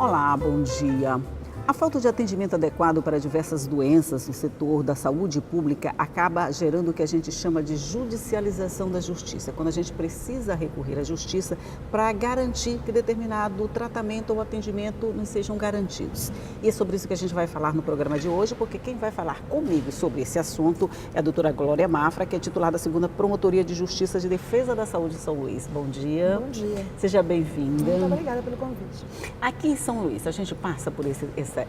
Olá, bom dia. A falta de atendimento adequado para diversas doenças no setor da saúde pública acaba gerando o que a gente chama de judicialização da justiça, quando a gente precisa recorrer à justiça para garantir que determinado tratamento ou atendimento não sejam garantidos. E é sobre isso que a gente vai falar no programa de hoje, porque quem vai falar comigo sobre esse assunto é a doutora Glória Mafra, que é titular da 2ª Promotoria de Justiça de Defesa da Saúde de São Luís. Bom dia. Bom dia. Seja bem-vinda. Muito obrigada pelo convite. Aqui em São Luís, a gente passa por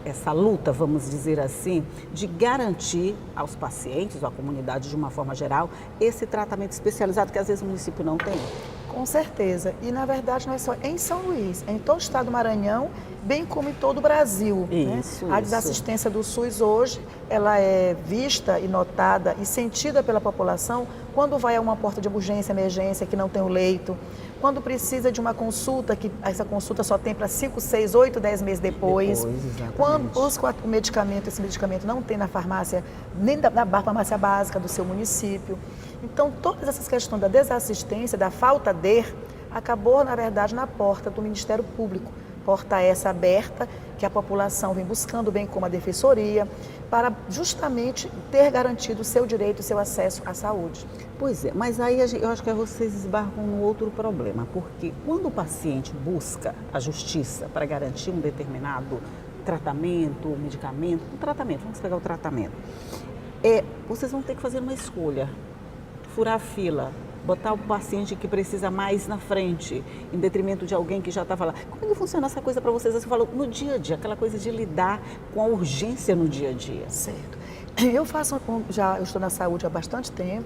essa luta, vamos dizer assim, de garantir aos pacientes, ou à comunidade de uma forma geral, esse tratamento especializado que às vezes o município não tem. Com certeza. E, na verdade, não é só em São Luís, é em todo o estado do Maranhão, bem como em todo o Brasil. Isso, A desassistência do SUS hoje, ela é vista e notada e sentida pela população quando vai a uma porta de urgência, emergência, que não tem o leito, quando precisa de uma consulta, que essa consulta só tem para 5, 6, 8, 10 meses depois. Quando busca o medicamento, esse medicamento não tem na farmácia, nem na farmácia básica do seu município. Então, todas essas questões da desassistência, da falta de, acabou, na verdade, na porta do Ministério Público. Porta essa aberta, que a população vem buscando, bem como a Defensoria, para justamente ter garantido o seu direito, o seu acesso à saúde. Pois é, mas aí eu acho que vocês esbarram num outro problema, porque quando o paciente busca a justiça para garantir um determinado tratamento, medicamento, vamos pegar o tratamento, vocês vão ter que fazer uma escolha, furar a fila, botar o paciente que precisa mais na frente, em detrimento de alguém que já estava lá. Como é que funciona essa coisa para vocês? Você falou no dia a dia, aquela coisa de lidar com a urgência no dia a dia. Certo. Eu estou na saúde há bastante tempo,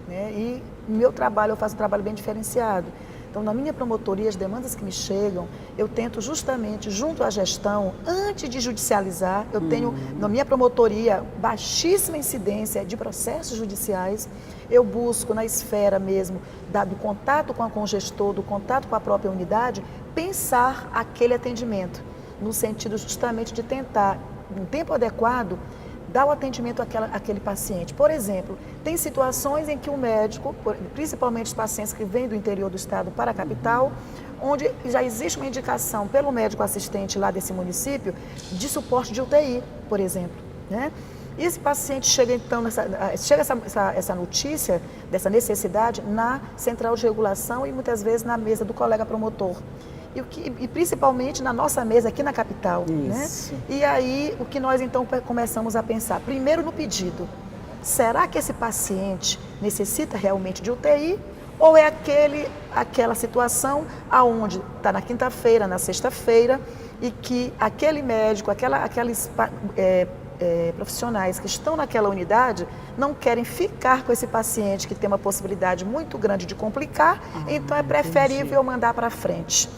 né, e no meu trabalho eu faço um trabalho bem diferenciado. Então, na minha promotoria, as demandas que me chegam, eu tento justamente, junto à gestão, antes de judicializar, eu tenho, na minha promotoria, baixíssima incidência de processos judiciais. Eu busco, na esfera mesmo, do contato com o gestor, do contato com a própria unidade, pensar aquele atendimento, no sentido justamente de tentar, em tempo adequado, dar o atendimento àquele paciente. Por exemplo, tem situações em que o médico, principalmente os pacientes que vêm do interior do estado para a capital, onde já existe uma indicação pelo médico assistente lá desse município de suporte de UTI, por exemplo, né? E esse paciente chega então, essa notícia dessa necessidade na central de regulação e muitas vezes na mesa do colega promotor. E principalmente na nossa mesa aqui na capital. Isso. Né? E aí, o que nós então começamos a pensar? Primeiro no pedido. Será que esse paciente necessita realmente de UTI? Ou é aquela situação aonde está na quinta-feira, na sexta-feira, e que aquele médico, aqueles profissionais que estão naquela unidade não querem ficar com esse paciente que tem uma possibilidade muito grande de complicar, então é preferível mandar para frente.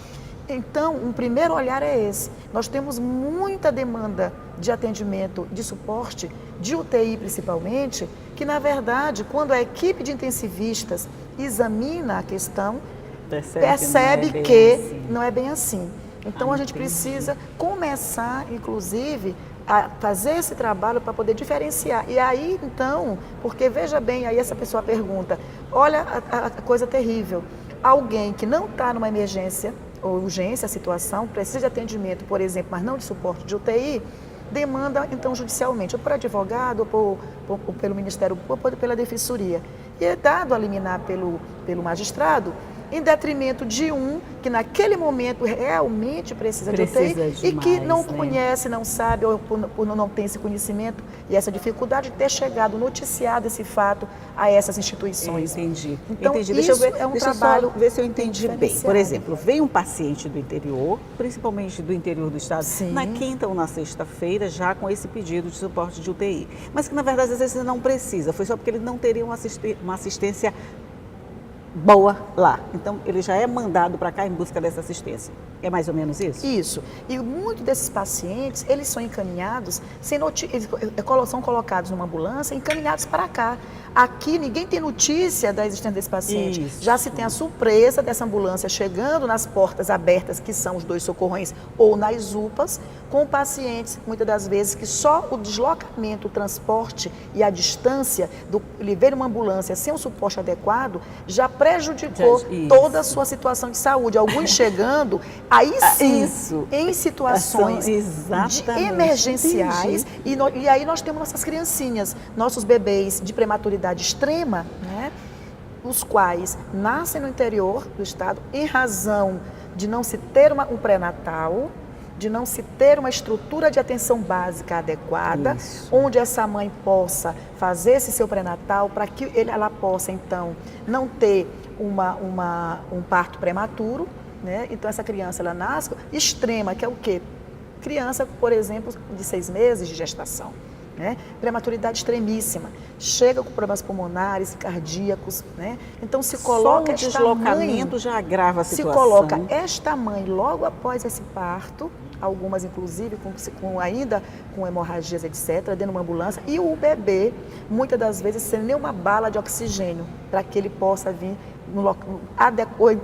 Então, um primeiro olhar é esse. Nós temos muita demanda de atendimento, de suporte, de UTI principalmente, que na verdade, quando a equipe de intensivistas examina a questão, percebe que não é bem assim. Então, a gente precisa começar, inclusive, a fazer esse trabalho para poder diferenciar. E aí, então, porque veja bem, aí essa pessoa pergunta, olha a coisa terrível, alguém que não está numa emergência ou urgência, a situação, precisa de atendimento, por exemplo, mas não de suporte de UTI, demanda, então, judicialmente, ou por advogado, ou pelo Ministério Público, ou pela Defensoria. E é dado a liminar pelo magistrado, em detrimento de um que naquele momento realmente precisa de UTI demais, e que não conhece, não sabe, ou não tem esse conhecimento e essa dificuldade de ter chegado, noticiado esse fato a essas instituições. Entendi. Então, Entendi. Deixa eu só ver se eu entendi bem. Por exemplo, vem um paciente do interior, principalmente do interior do estado, Sim. na quinta ou na sexta-feira, já com esse pedido de suporte de UTI. Mas que, na verdade, às vezes não precisa. Foi só porque ele não teria uma assistência boa lá. Então, ele já é mandado para cá em busca dessa assistência. É mais ou menos isso? Isso. E muitos desses pacientes, eles são encaminhados, são colocados numa ambulância, encaminhados para cá. Aqui ninguém tem notícia da existência desse paciente. Isso. Já se tem a surpresa dessa ambulância chegando nas portas abertas, que são os 2 socorrões, ou nas UPAs, com pacientes, muitas das vezes, que só o deslocamento, o transporte e a distância, ele ver uma ambulância sem um suporte adequado, já prejudicou Isso. toda a sua situação de saúde. Alguns chegando, aí sim, Isso. em situações de Exatamente. emergenciais, e aí nós temos nossas criancinhas, nossos bebês de prematuridade extrema, né? Os quais nascem no interior do estado em razão de não se ter um pré-natal, de não se ter uma estrutura de atenção básica adequada, Isso. onde essa mãe possa fazer esse seu pré-natal para que ela possa, então, não ter um parto prematuro, né? Então, essa criança, ela nasce extrema, que é o quê? Criança, por exemplo, de 6 meses de gestação. Né? Prematuridade extremíssima, chega com problemas pulmonares, cardíacos, né? Então se coloca só o deslocamento já agrava a situação. Se coloca esta mãe logo após esse parto, algumas inclusive ainda com hemorragias, etc., dentro de uma ambulância, e o bebê, muitas das vezes, sem nenhuma bala de oxigênio, para que ele possa vir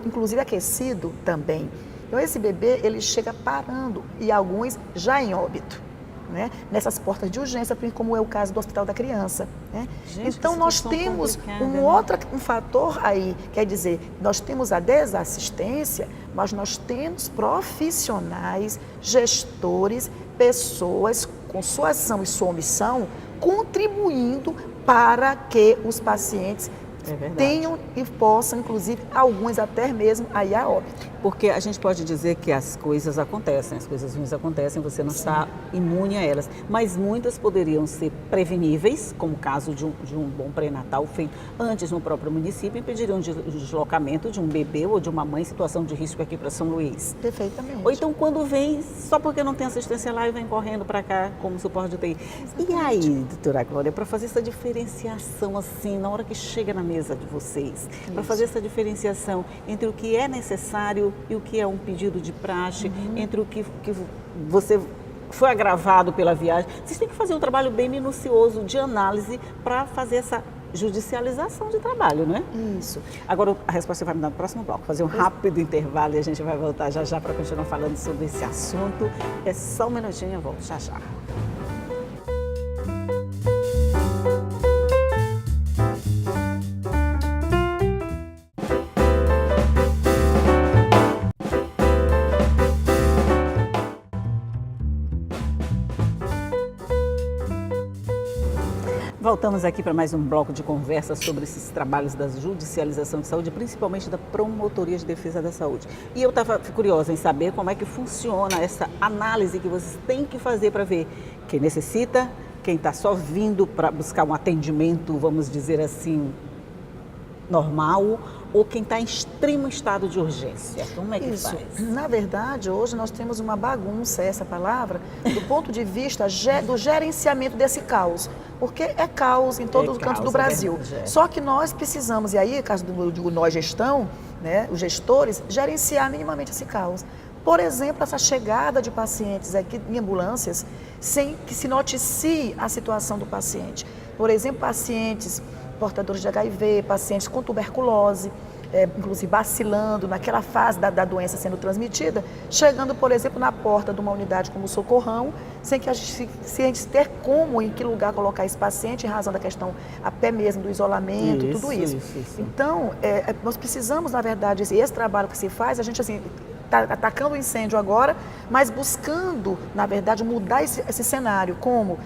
inclusive aquecido também. Então esse bebê, ele chega parando, e alguns já em óbito. Né? Nessas portas de urgência, como é o caso do Hospital da Criança. Né? Gente, então nós temos um fator aí, quer dizer, nós temos a desassistência, mas nós temos profissionais, gestores, pessoas com sua ação e sua omissão contribuindo para que os pacientes tenham e possam, inclusive, alguns até mesmo aí a óbito. Porque a gente pode dizer que as coisas acontecem, as coisas ruins acontecem, você não está imune a elas, mas muitas poderiam ser preveníveis, como o caso de um bom pré-natal feito antes no próprio município, impediriam o deslocamento de um bebê ou de uma mãe em situação de risco aqui para São Luís. Perfeitamente. Ou então quando vem, só porque não tem assistência lá e vem correndo para cá como suporte de UTI. Exatamente. E aí, doutora Glória, para fazer essa diferenciação assim, na hora que chega na mesa de vocês, para fazer essa diferenciação entre o que é necessário e o que é um pedido de praxe, entre o que você foi agravado pela viagem. Vocês têm que fazer um trabalho bem minucioso de análise para fazer essa judicialização de trabalho, não é? Isso. Agora a resposta você vai me dar no próximo bloco. Fazer um rápido intervalo e a gente vai voltar já já para continuar falando sobre esse assunto. É só um minutinho, eu volto já já. Voltamos aqui para mais um bloco de conversa sobre esses trabalhos da judicialização de saúde, principalmente da Promotoria de Defesa da Saúde. E eu estava curiosa em saber como é que funciona essa análise que vocês têm que fazer para ver quem necessita, quem está só vindo para buscar um atendimento, vamos dizer assim, normal, ou quem está em extremo estado de urgência. Como é que faz? Na verdade, hoje nós temos uma bagunça, essa palavra, do ponto de vista do gerenciamento desse caos. Porque é caos em todos os cantos do Brasil. Só que nós precisamos, e aí, caso do nós gestão, né, os gestores, gerenciar minimamente esse caos. Por exemplo, essa chegada de pacientes aqui em ambulâncias sem que se noticie a situação do paciente. Por exemplo, pacientes portadores de HIV, pacientes com tuberculose, inclusive vacilando naquela fase da doença sendo transmitida, chegando, por exemplo, na porta de uma unidade como o Socorrão, sem que a gente ter como, em que lugar colocar esse paciente, em razão da questão até mesmo do isolamento, tudo isso. Então, nós precisamos, na verdade, esse trabalho que se faz, a gente assim está atacando o incêndio agora, mas buscando, na verdade, mudar esse cenário, como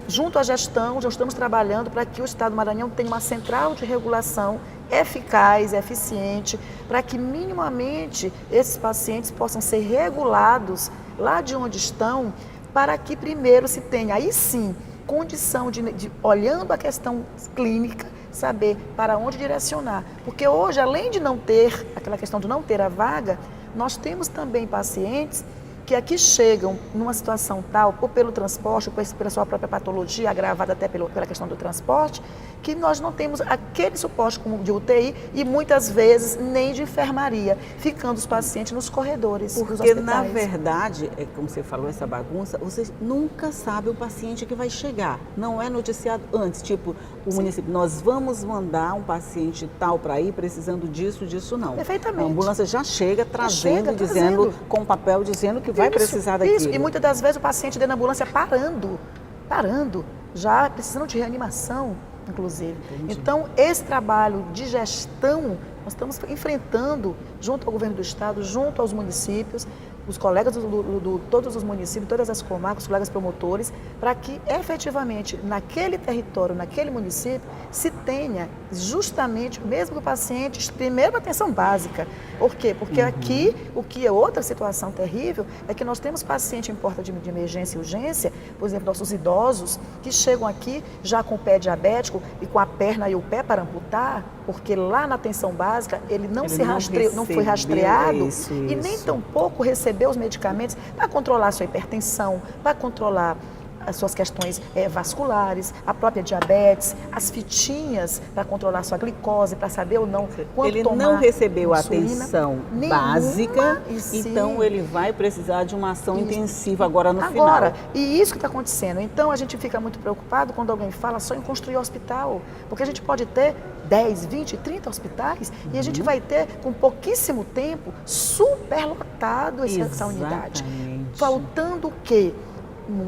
junto à gestão, já estamos trabalhando para que o Estado do Maranhão tenha uma central de regulação eficaz, eficiente, para que minimamente esses pacientes possam ser regulados lá de onde estão, para que primeiro se tenha, aí sim, condição de olhando a questão clínica, saber para onde direcionar. Porque hoje, além de não ter, aquela questão de não ter a vaga, nós temos também pacientes que aqui chegam numa situação tal, ou pelo transporte, ou pela sua própria patologia, agravada até pela questão do transporte, que nós não temos aquele suporte como de UTI e muitas vezes nem de enfermaria, ficando os pacientes nos corredores dos hospitais. Porque, na verdade, como você falou, essa bagunça, você nunca sabe o paciente que vai chegar. Não é noticiado antes, tipo, o município, nós vamos mandar um paciente tal para ir precisando disso, não. Perfeitamente. A ambulância já chega trazendo, com papel dizendo que vai precisar daquilo. Isso, e muitas das vezes o paciente dentro da ambulância parando, já precisando de reanimação, inclusive. Entendi. Então, esse trabalho de gestão, nós estamos enfrentando, junto ao governo do estado, junto aos municípios, os colegas todos os municípios, todas as comarcas, os colegas promotores, para que efetivamente naquele território, naquele município, se tenha justamente, mesmo que o paciente, primeiro atenção básica. Por quê? Porque aqui, o que é outra situação terrível, é que nós temos paciente em porta de emergência e urgência, por exemplo, nossos idosos, que chegam aqui já com o pé diabético e com a perna e o pé para amputar, porque lá na atenção básica ele não foi rastreado e nem tampouco recebeu os medicamentos para controlar a sua hipertensão, para controlar as suas questões vasculares, a própria diabetes, as fitinhas para controlar a sua glicose, para saber ou não quanto ele tomar. Não recebeu insulina, atenção básica, então ele vai precisar de uma ação intensiva agora no final. E isso que está acontecendo. Então a gente fica muito preocupado quando alguém fala só em construir hospital, porque a gente pode ter 10, 20, 30 hospitais e a gente vai ter, com pouquíssimo tempo, superlotado essa unidade. Faltando o quê?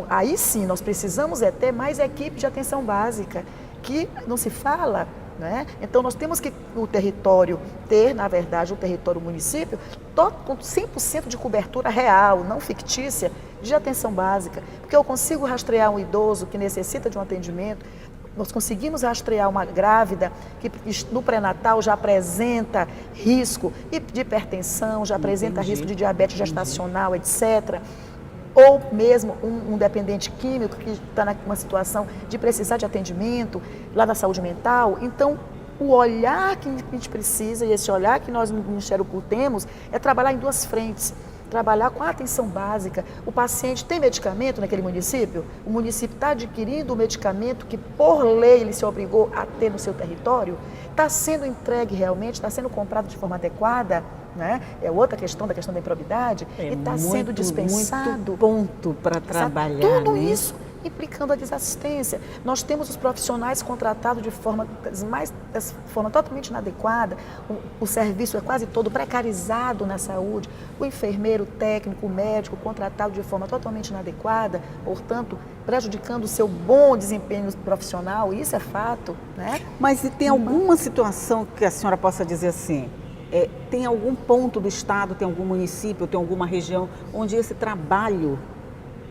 Aí sim, nós precisamos ter mais equipe de atenção básica, que não se fala, né? Então nós temos que o território ter, na verdade, o território município, com 100% de cobertura real, não fictícia, de atenção básica, porque eu consigo rastrear um idoso que necessita de um atendimento. Nós conseguimos rastrear uma grávida que no pré-natal já apresenta risco de hipertensão, já apresenta risco de diabetes gestacional, etc. Ou mesmo um dependente químico que está numa situação de precisar de atendimento lá na saúde mental. Então, o olhar que a gente precisa, e esse olhar que nós no Ministério Público temos, é trabalhar em duas frentes. Trabalhar com a atenção básica. O paciente tem medicamento naquele município? O município está adquirindo o medicamento que, por lei, ele se obrigou a ter no seu território? Está sendo entregue realmente? Está sendo comprado de forma adequada? Né? É outra questão, da questão da improbidade. E está sendo dispensado. Muito ponto para trabalhar. Tudo isso implicando a desassistência. Nós temos os profissionais contratados de forma totalmente inadequada, o serviço é quase todo precarizado na saúde, o enfermeiro, o técnico, o médico contratado de forma totalmente inadequada, portanto, prejudicando o seu bom desempenho profissional, isso é fato, né? Mas e tem alguma situação que a senhora possa dizer assim, tem algum ponto do estado, tem algum município, tem alguma região onde esse trabalho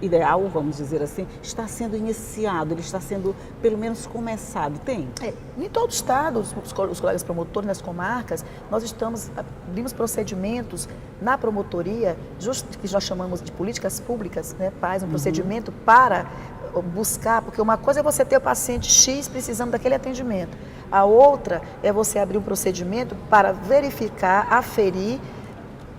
ideal, vamos dizer assim, está sendo iniciado, ele está sendo, pelo menos, começado? Tem? Em todo o estado, os colegas promotores nas comarcas, nós abrimos procedimentos na promotoria, que nós chamamos de políticas públicas, né, um procedimento para buscar, porque uma coisa é você ter o paciente X precisando daquele atendimento, a outra é você abrir um procedimento para verificar, aferir,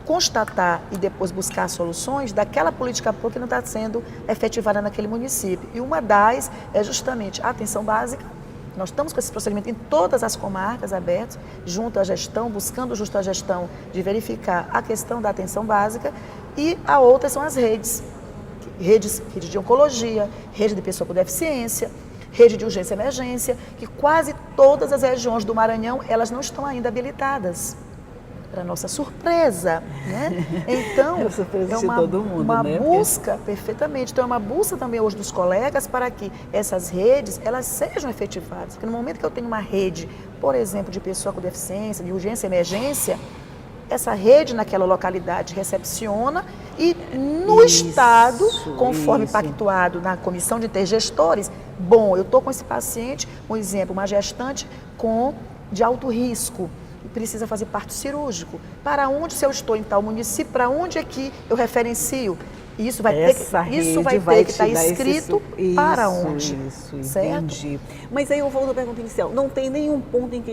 constatar e depois buscar soluções daquela política pública que não está sendo efetivada naquele município. E uma das é justamente a atenção básica. Nós estamos com esse procedimento em todas as comarcas abertas, junto à gestão, buscando justo a gestão de verificar a questão da atenção básica. E a outra são as redes. Rede de oncologia, rede de pessoa com deficiência, rede de urgência e emergência, que quase todas as regiões do Maranhão, elas não estão ainda habilitadas. Para nossa surpresa, né? Então, uma busca, perfeitamente, então é uma busca também hoje dos colegas para que essas redes, elas sejam efetivadas, porque no momento que eu tenho uma rede, por exemplo, de pessoa com deficiência, de urgência e emergência, essa rede naquela localidade recepciona e no estado, conforme pactuado na comissão de intergestores, eu estou com esse paciente, um exemplo, uma gestante de alto risco, precisa fazer parto cirúrgico. Para onde, se eu estou em tal município, para onde é que eu referencio? Isso vai ter que estar escrito para onde. Certo? Entendi. Mas aí eu volto à pergunta inicial. Não tem nenhum ponto em que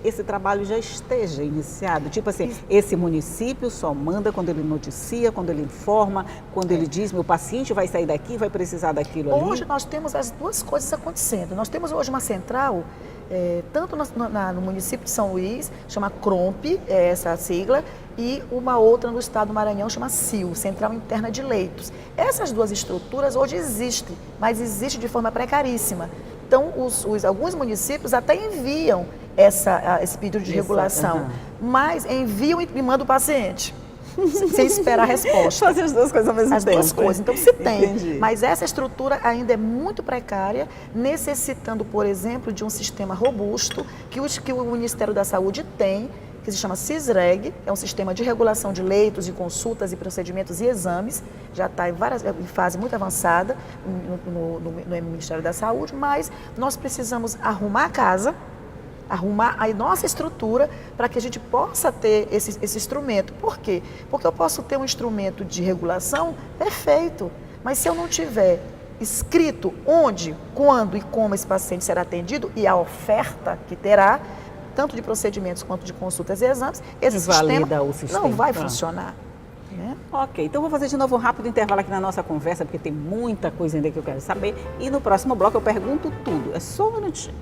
esse trabalho já esteja iniciado? Tipo assim, esse município só manda quando ele noticia, quando ele informa, quando ele diz, meu paciente vai sair daqui, vai precisar daquilo ali? Hoje nós temos as duas coisas acontecendo. Nós temos hoje uma central, tanto no município de São Luís, chama CROMP, essa a sigla, e uma outra no estado do Maranhão, chama CIL, Central Interna de Leitos. Essas duas estruturas hoje existem, mas existem de forma precaríssima. Então, alguns municípios até enviam esse pedido de regulação, mas enviam e mandam o paciente. sem esperar a resposta. Fazer as duas coisas ao mesmo tempo. As duas coisas. Então, se tem. Entendi. Mas essa estrutura ainda é muito precária, necessitando, por exemplo, de um sistema robusto que o Ministério da Saúde tem, que se chama CISREG, é um sistema de regulação de leitos, de consultas e procedimentos e exames, já está em fase muito avançada no Ministério da Saúde, mas nós precisamos arrumar a casa, arrumar a nossa estrutura para que a gente possa ter esse instrumento. Por quê? Porque eu posso ter um instrumento de regulação perfeito, mas se eu não tiver escrito onde, quando e como esse paciente será atendido e a oferta que terá, tanto de procedimentos quanto de consultas e exames, esse sistema não vai funcionar. Né? Ok, então vou fazer de novo um rápido intervalo aqui na nossa conversa, porque tem muita coisa ainda que eu quero saber. E no próximo bloco eu pergunto tudo. É só um minutinho.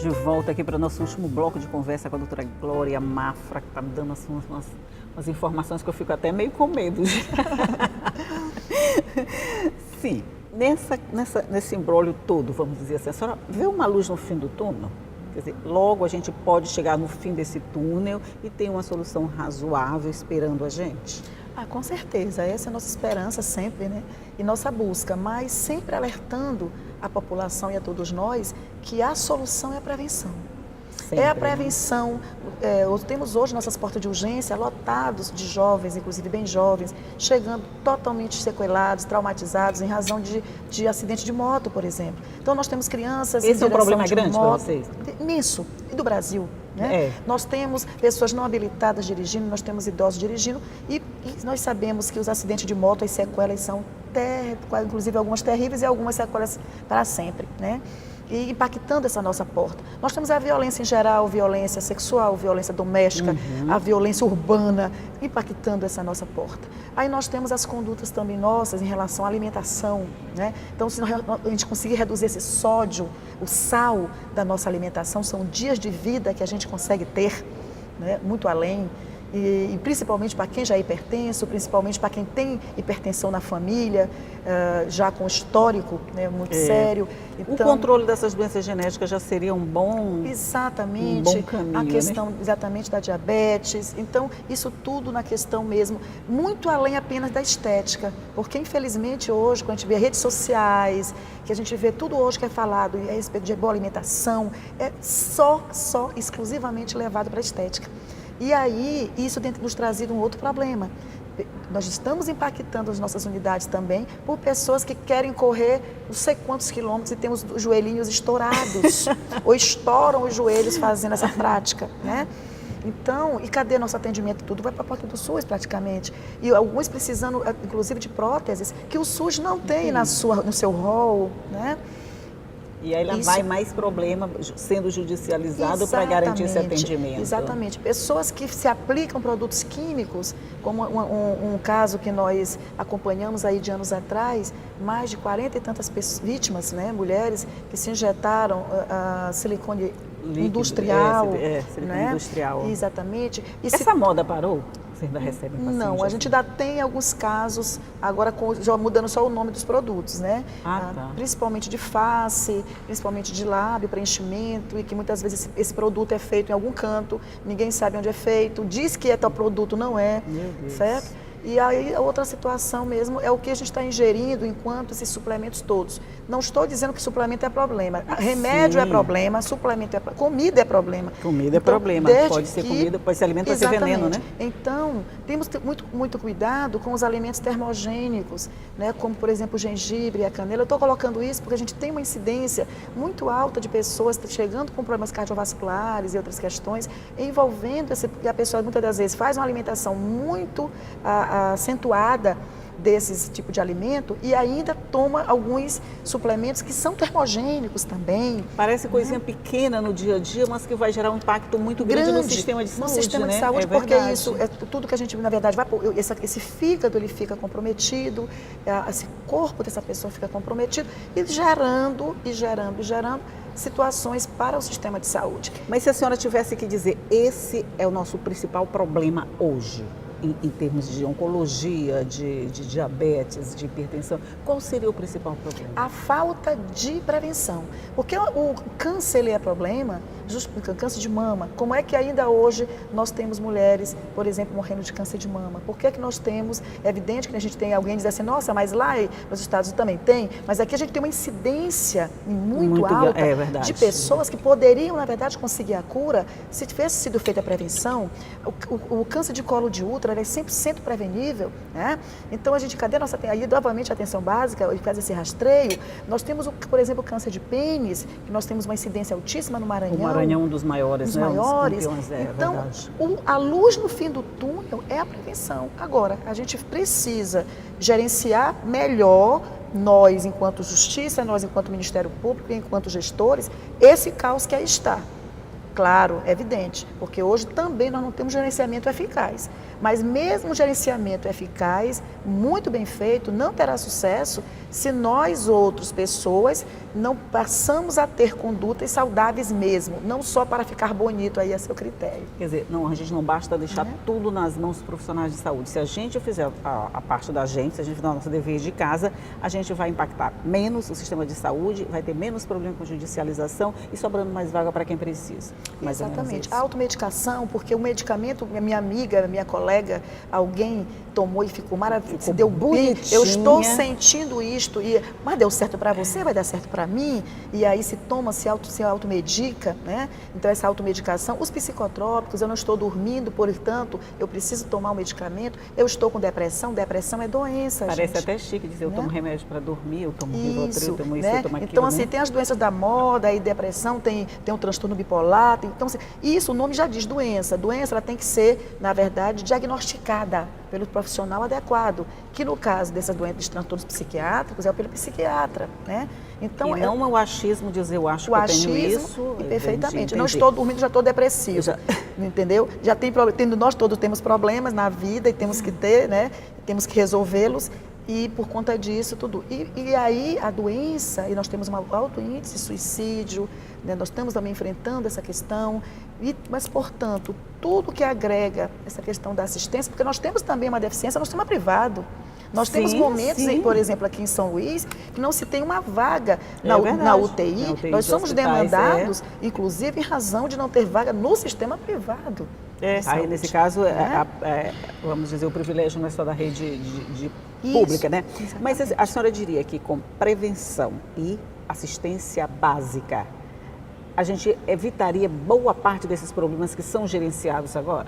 De volta aqui para o nosso último bloco de conversa com a doutora Glória Mafra, que está me dando assim, umas informações que eu fico até meio com medo. Sim, nesse imbróglio todo, vamos dizer assim, a senhora vê uma luz no fim do túnel? Quer dizer, logo a gente pode chegar no fim desse túnel e ter uma solução razoável esperando a gente? Com certeza, essa é a nossa esperança sempre, né? E nossa busca, mas sempre alertando a população e a todos nós que a solução é a prevenção. Sempre, é a prevenção. Temos hoje nossas portas de urgência lotados de jovens, inclusive bem jovens, chegando totalmente sequelados, traumatizados em razão de acidente de moto, por exemplo. Então nós temos crianças Esse é um problema de grande para vocês? Imenso, e do Brasil. Né? Nós temos pessoas não habilitadas dirigindo, nós temos idosos dirigindo e nós sabemos que os acidentes de moto, as sequelas são inclusive algumas terríveis e algumas sequelas para sempre, né? E impactando essa nossa porta. Nós temos a violência em geral, violência sexual, violência doméstica, a violência urbana, impactando essa nossa porta. Aí nós temos as condutas também nossas em relação à alimentação, né? Então, se a gente conseguir reduzir esse sódio, o sal da nossa alimentação, são dias de vida que a gente consegue ter, né? Muito além. E principalmente para quem já é hipertenso, principalmente para quem tem hipertensão na família, já com histórico, né, muito sério. Então, o controle dessas doenças genéticas já seria um bom caminho, a questão, né? Exatamente da diabetes. Então, isso tudo na questão mesmo, muito além apenas da estética, porque infelizmente hoje, quando a gente vê redes sociais, que a gente vê tudo hoje que é falado a respeito de boa alimentação, é exclusivamente levado para a estética. E aí, isso tem nos trazido um outro problema. Nós estamos impactando as nossas unidades também por pessoas que querem correr não sei quantos quilômetros e têm os joelhinhos estourados, ou estouram os joelhos fazendo essa prática, né? Então, e cadê nosso atendimento? Tudo vai para a porta do SUS praticamente. E alguns precisando, inclusive, de próteses, que o SUS não tem no seu rol, né? E aí lá vai mais problema sendo judicializado para garantir esse atendimento. Exatamente. Pessoas que se aplicam produtos químicos, como um caso que nós acompanhamos aí de anos atrás, mais de 40 e tantas vítimas, né, mulheres que se injetaram silicone líquido, industrial. Silicone né? industrial. Exatamente. Essa moda parou? Você ainda recebe paciente? Não, a gente ainda tem alguns casos, agora já mudando só o nome dos produtos, né? Principalmente de face, principalmente de lábio, preenchimento, e que muitas vezes esse produto é feito em algum canto, ninguém sabe onde é feito, diz que é tal produto, não é, certo? E aí a outra situação mesmo é o que a gente está ingerindo enquanto esses suplementos todos. Não estou dizendo que suplemento é problema. Remédio é problema, suplemento é problema, comida é problema. Comida é problema, pode ser comida, pode ser alimento, pode ser veneno, né? Então, temos que ter muito cuidado com os alimentos termogênicos, né? Como, por exemplo, o gengibre e a canela. Eu estou colocando isso porque a gente tem uma incidência muito alta de pessoas chegando com problemas cardiovasculares e outras questões, envolvendo a pessoa muitas das vezes faz uma alimentação muito acentuada, desses tipos de alimento e ainda toma alguns suplementos que são termogênicos também. Parece coisinha pequena no dia a dia, mas que vai gerar um impacto muito grande no sistema de saúde, no sistema né? de saúde, É porque verdade. isso é tudo que a gente, na verdade, vai esse fígado ele fica comprometido, esse corpo dessa pessoa fica comprometido e gerando situações para o sistema de saúde. Mas se a senhora tivesse que dizer, esse é o nosso principal problema hoje, em termos de oncologia, de diabetes, de hipertensão, qual seria o principal problema? A falta de prevenção. Porque o câncer ele é problema, o câncer de mama. Como é que ainda hoje nós temos mulheres, por exemplo, morrendo de câncer de mama? Por que é que nós temos, é evidente que a gente tem alguém dizer assim, nossa, mas lá nos Estados Unidos também tem, mas aqui a gente tem uma incidência muito alta de pessoas que poderiam, na verdade, conseguir a cura se tivesse sido feita a prevenção. O câncer de colo de útero é 100% prevenível, né? Então a gente, cadê nossa, aí novamente a atenção básica, faz esse rastreio. Nós temos, por exemplo, o câncer de pênis, que nós temos uma incidência altíssima no Maranhão. O Maranhão é um dos maiores, né? Maiores. Campeões, Então, a luz no fim do túnel é a prevenção. Agora, a gente precisa gerenciar melhor, nós enquanto justiça, nós enquanto Ministério Público, enquanto gestores, esse caos que aí está. Claro, é evidente, porque hoje também nós não temos gerenciamento eficaz. Mas mesmo o gerenciamento eficaz, muito bem feito, não terá sucesso se nós, outras pessoas, não passamos a ter condutas saudáveis mesmo, não só para ficar bonito aí a seu critério. Quer dizer, não, a gente não basta deixar tudo nas mãos dos profissionais de saúde. Se a gente fizer a parte da gente, se a gente fizer o nosso dever de casa, a gente vai impactar menos o sistema de saúde, vai ter menos problema com judicialização e sobrando mais vaga para quem precisa. Exatamente. A automedicação, porque o medicamento, minha amiga, minha colega, alguém tomou e ficou maravilhoso, se deu bem, eu estou sentindo isto, mas deu certo para você, vai dar certo para mim, e aí se toma, se automedica, né? Então essa automedicação, os psicotrópicos, eu não estou dormindo, portanto, eu preciso tomar um medicamento, eu estou com depressão é doença, Parece gente. até chique dizer, eu tomo remédio para dormir, eu tomo Rivotril, eu tomo isso, né? eu tomo aquilo. Então, assim, tem as doenças da moda, aí depressão, tem um transtorno bipolar, então, assim, isso, o nome já diz doença. Doença, ela tem que ser, na verdade, diagnosticada pelo profissional adequado, que no caso dessas doenças de transtornos psiquiátricos é pelo psiquiatra, né? Então, e não é o achismo dizer eu acho que eu tenho isso. Perfeitamente. Não estou dormindo, já estou depressivo. Entendeu? Já tem problema, nós todos temos problemas na vida e temos que ter, né? Temos que resolvê-los. E por conta disso, tudo. E aí a doença, e nós temos um alto índice de suicídio, né? Nós estamos também enfrentando essa questão, mas, portanto, tudo que agrega essa questão da assistência, porque nós temos também uma deficiência no sistema privado. Nós temos momentos, por exemplo, aqui em São Luís, que não se tem uma vaga na UTI. Nós somos demandados, inclusive, em razão de não ter vaga no sistema privado. Aí, nesse caso, vamos dizer, o privilégio não é só da rede pública, né? Exatamente. Mas a senhora diria que com prevenção e assistência básica, a gente evitaria boa parte desses problemas que são gerenciados agora?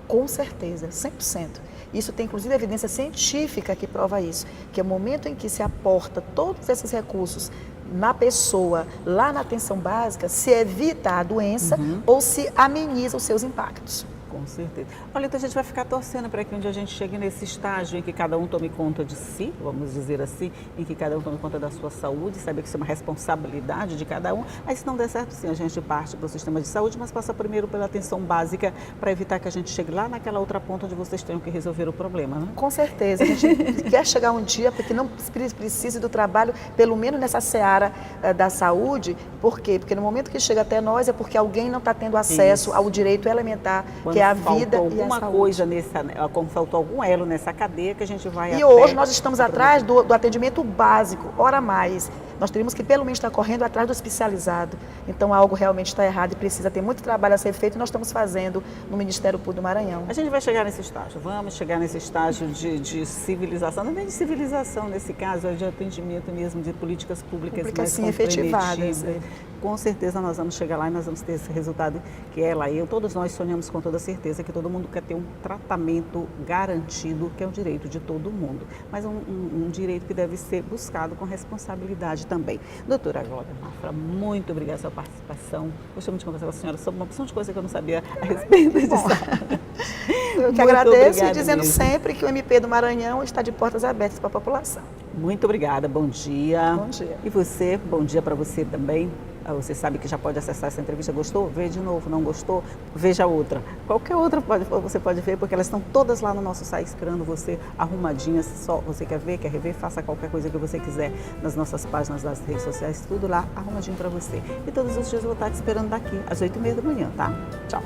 Com certeza, 100%. Isso tem, inclusive, evidência científica que prova isso, que é o momento em que se aporta todos esses recursos na pessoa, lá na atenção básica, se evita a doença ou se ameniza os seus impactos. Com certeza. Olha, então a gente vai ficar torcendo para que um dia a gente chegue nesse estágio em que cada um tome conta de si, vamos dizer assim, em que cada um tome conta da sua saúde, saber que isso é uma responsabilidade de cada um. Aí se não der certo, sim, a gente parte para o sistema de saúde, mas passa primeiro pela atenção básica para evitar que a gente chegue lá naquela outra ponta onde vocês tenham que resolver o problema, né? Com certeza. A gente quer chegar um dia porque não precise do trabalho, pelo menos nessa seara da saúde. Por quê? Porque no momento que chega até nós é porque alguém não está tendo acesso ao direito elementar, que é a vida e a saúde. Alguma coisa como faltou algum elo nessa cadeia que a gente vai E hoje nós estamos atrás do atendimento básico, ora mais. Nós teríamos que pelo menos estar correndo atrás do especializado. Então algo realmente está errado e precisa ter muito trabalho a ser feito e nós estamos fazendo no Ministério Público do Maranhão. A gente vai chegar nesse estágio, vamos chegar nesse estágio de civilização, não é de civilização nesse caso, é de atendimento mesmo, de políticas públicas mais assim, efetivadas. Com certeza nós vamos chegar lá e nós vamos ter esse resultado que ela e eu, todos nós sonhamos com toda certeza que todo mundo quer ter um tratamento garantido, que é um direito de todo mundo, mas um direito que deve ser buscado com responsabilidade também. Doutora Glória Mafra, muito obrigada pela sua participação. Gostei muito de conversar com a senhora sobre uma opção de coisa que eu não sabia a respeito disso. Eu que Muito agradeço obrigada e dizendo mesmo. sempre que o MP do Maranhão está de portas abertas para a população. Muito obrigada, bom dia. Bom dia. E você, bom dia para você também. Você sabe que já pode acessar essa entrevista. Gostou? Vê de novo. Não gostou? Veja outra. Qualquer outra você pode ver, porque elas estão todas lá no nosso site esperando você, arrumadinhas. Só você quer ver, quer rever, faça qualquer coisa que você quiser nas nossas páginas das redes sociais, tudo lá arrumadinho para você. E todos os dias eu vou estar te esperando daqui, às 8h30 da manhã, tá? Tchau.